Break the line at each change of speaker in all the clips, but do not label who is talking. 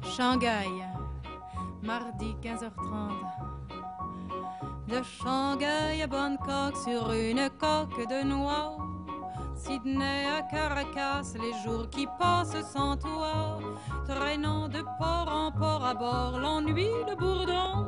Shanghai, mardi 15h30. De Shanghai à Bangkok sur une coque de noix. Sydney à Caracas, les jours qui passent sans toi. Traînant de port en port à bord, l'ennui, le bourdon.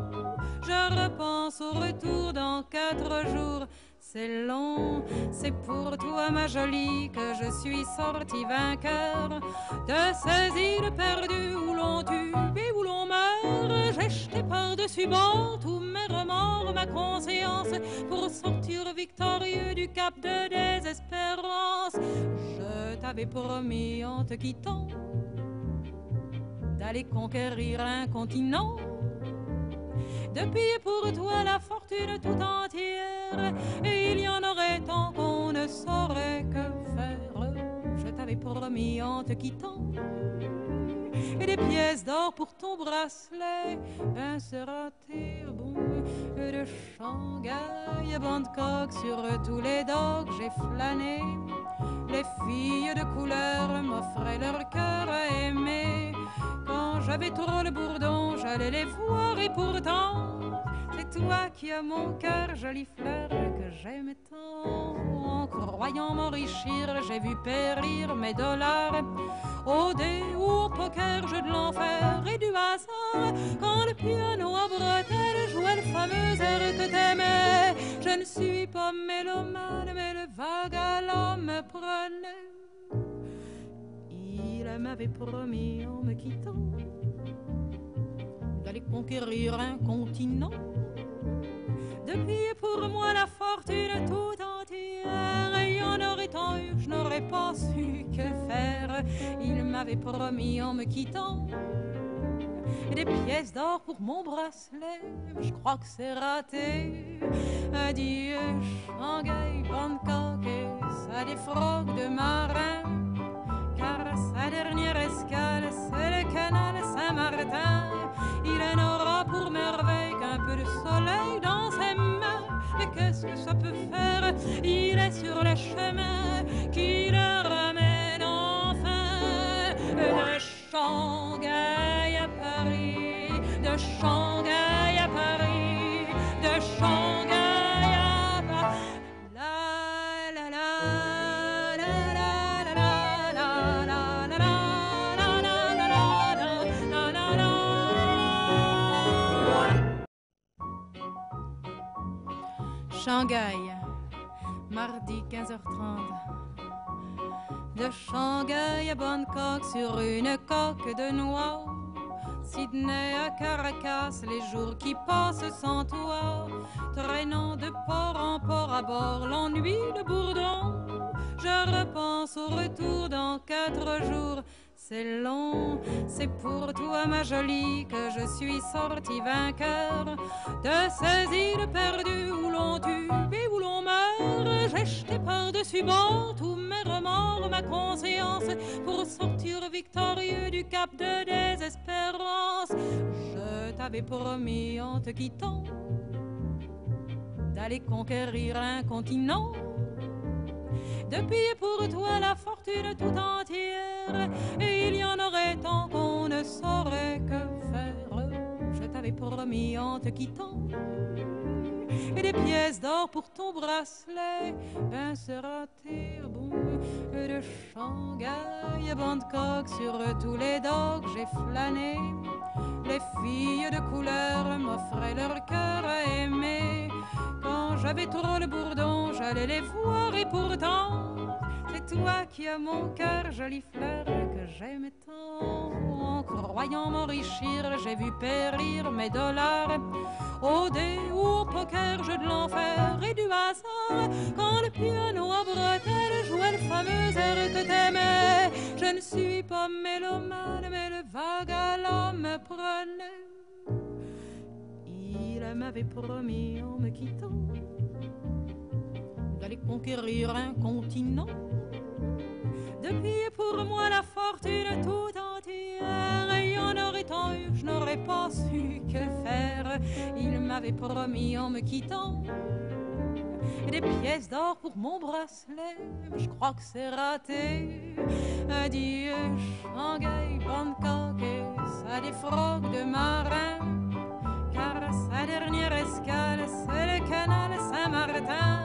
Je repense au retour dans 4 jours. C'est long, c'est pour toi ma jolie que je suis sorti vainqueur de ces îles perdues où l'on tue et où l'on meurt. J'ai jeté par-dessus bord tous mes remords, ma conscience, pour sortir victorieux du cap de désespérance. Je t'avais promis en te quittant d'aller conquérir un continent. Depuis pour toi la fortune tout entière, et il y en aurait tant qu'on ne saurait que faire. Je t'avais promis en te quittant, et des pièces d'or pour ton bracelet. Ben sera-t-il bon de Shanghai à Bangkok, sur tous les docks j'ai flâné. Les filles de couleur m'offraient leur cœur à aimer. Quand j'avais trop le bourdon, j'allais les voir et pourtant, c'est toi qui as mon cœur, jolie fleur que j'aimais tant. En croyant m'enrichir, j'ai vu périr mes dollars au dé ou au poker, jeu de l'enfer et du hasard. Quand le piano à bretelles jouait le fameux air que t'aimais, je ne suis pas mélomane, mais le vague à l'homme me prenait. Il m'avait promis en me quittant d'aller conquérir un continent. Depuis pour moi la fortune tout entière, et il y en aurait tant eu, je n'aurais pas su que faire. Il m'avait promis en me quittant des pièces d'or pour mon bracelet. Je crois que c'est raté. Adieu Shanghai, Bangkok et sa défroque de marin, car sa dernière escale c'est le canal Saint-Martin. Il n'aura pour merveille qu'un peu de soleil dans ses mains. Mais qu'est-ce que ça peut faire? Il est sur le chemin qui le ramène enfin de Shanghai à Paris, de Shanghai à Paris, de Shanghai à Paris. La la la la la la la la la Shanghai, mardi 15h30. De Shanghai à Bangkok sur une coque de noix. Sydney à Caracas, les jours qui passent sans toi. Traînant de port en port à bord, l'ennui, le bourdon. Je repense au retour dans 4 jours. C'est long, c'est pour toi ma jolie que je suis sorti vainqueur de ces îles perdues où l'on tue et où l'on meurt. J'ai jeté par-dessus bord tous mes remords, ma conscience, pour sortir victorieux du cap de désespérance. Je t'avais promis en te quittant d'aller conquérir un continent. Depuis pour toi la fortune tout entière, et il y en aurait tant qu'on ne saurait que faire. Je t'avais promis en te quittant et des pièces d'or pour ton bracelet. Ben sera-t-il bon de Shanghai à Bangkok, sur tous les docks j'ai flâné. Les filles de couleur m'offraient leur cœur à aimer. Quand j'avais trop le bourdon, j'allais les voir et pourtant, c'est toi qui as mon cœur, jolie fleur que j'aimais tant. En croyant m'enrichir, j'ai vu périr mes dollars au dé ou au poker, jeu de l'enfer et du hasard. Quand le piano à bretelles jouait le fameux air que t'aimais, je ne suis pas mélomane, mais le vague à l'homme me prenait. Il m'avait promis en me quittant d'aller conquérir un continent. Depuis pour moi la fortune tout entière, et il y en aurait tant eu, je n'aurais pas su que faire. Il m'avait promis en me quittant et des pièces d'or pour mon bracelet. Je crois que c'est raté. Adieu Shanghai, Bangkok et sa défroque de marin, car sa dernière escale c'est le canal Saint-Martin.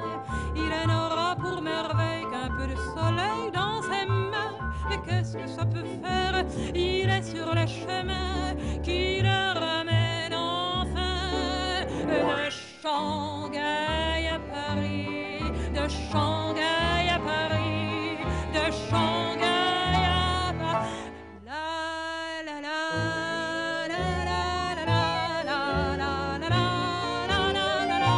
Il n'aura pour merveille qu'un peu de soleil dans ses mains. Mais qu'est-ce que ça peut faire? Il est sur le chemin qui le ramène enfin de Shanghai à Paris, de Shanghai à Paris, de Shanghai à Paris. La la la la la la la la la la la la.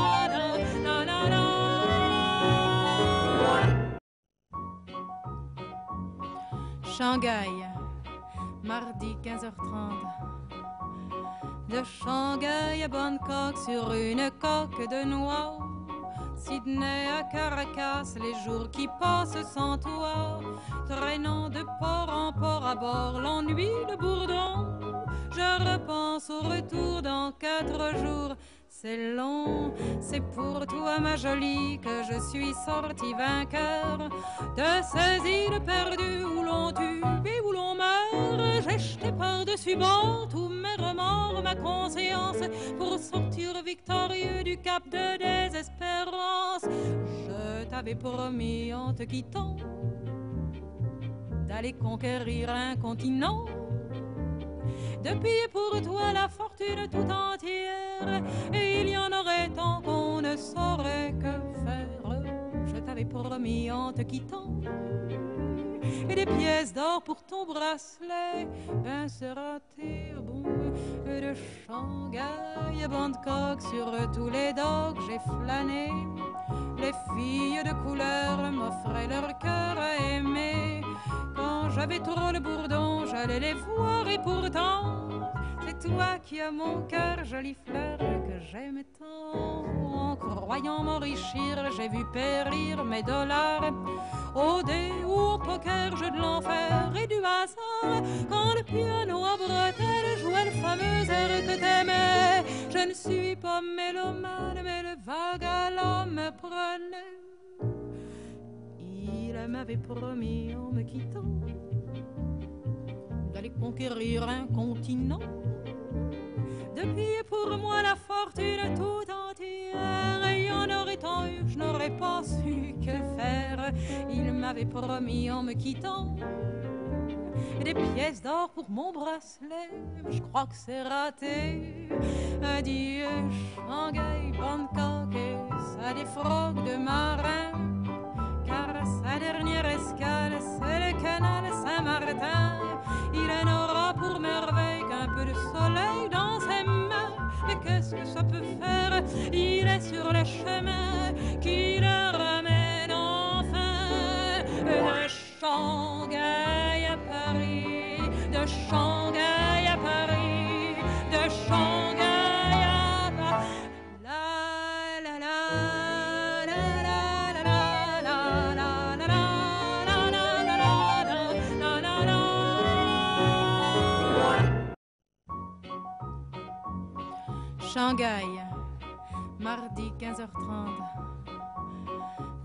Shanghai, mardi 15h30. De Shanghai à Bangkok sur une coque de noix. Sydney à Caracas, les jours qui passent sans toi. Traînant de port en port à bord, l'ennui, le bourdon. Je repense au retour dans 4 jours. C'est long, c'est pour toi ma jolie que je suis sorti vainqueur de ces îles perdues où l'on tue et où l'on meurt. J'ai jeté par-dessus bord tous mes remords, ma conscience, pour sortir victorieux du cap de désespérance. Je t'avais promis en te quittant d'aller conquérir un continent, de payer pour toi la fortune tout entière, et il y en aurait tant qu'on ne saurait que faire. Je t'avais promis en te quittant, et des pièces d'or pour ton bracelet. Ben c'est raté, bon, de Shanghai à Bangkok, sur tous les docks j'ai flâné. Les filles de couleur m'offraient leur cœur à aimer. Quand j'avais trop le bourdon, j'allais les voir, et pourtant c'est toi qui as mon cœur, jolie fleur que j'aime tant. En croyant m'enrichir, j'ai vu périr mes dollars au dé ou au poker, jeu de l'enfer et du hasard. Quand le piano à bretelles jouait le fameux air que t'aimais, je ne suis pas mélomane, mais le vague à l'homme me prenait. Il m'avait promis en me quittant d'aller conquérir un continent, de payer pour moi la fortune tout entière. Et y en aurait tant eu, je n'aurais pas su que faire. Il m'avait promis en me quittant des pièces d'or pour mon bracelet. Je crois que c'est raté. Adieu Shanghai, Bangkok et sa défroque de marin, car sa dernière escale c'est le canal Saint-Martin. Il n'aura pour merveille qu'un peu de soleil dans ses mains. Mais qu'est-ce que ça peut faire? Il est sur le chemin qui le ramène enfin de Shanghai à Paris, de Shanghai à Paris, de Shanghai à Paris. La la la la la la la la la la la la la la. Shanghai, mardi 15h30.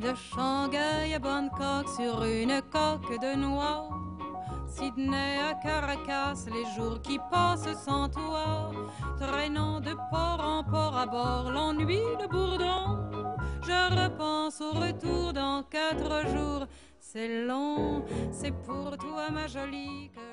De Shanghai à Bangkok sur une coque de noix. Sydney à Caracas, les jours qui passent sans toi. Traînant de port en port à bord, l'ennui, le bourdon. Je repense au retour dans 4 jours. C'est long, c'est pour toi ma jolie que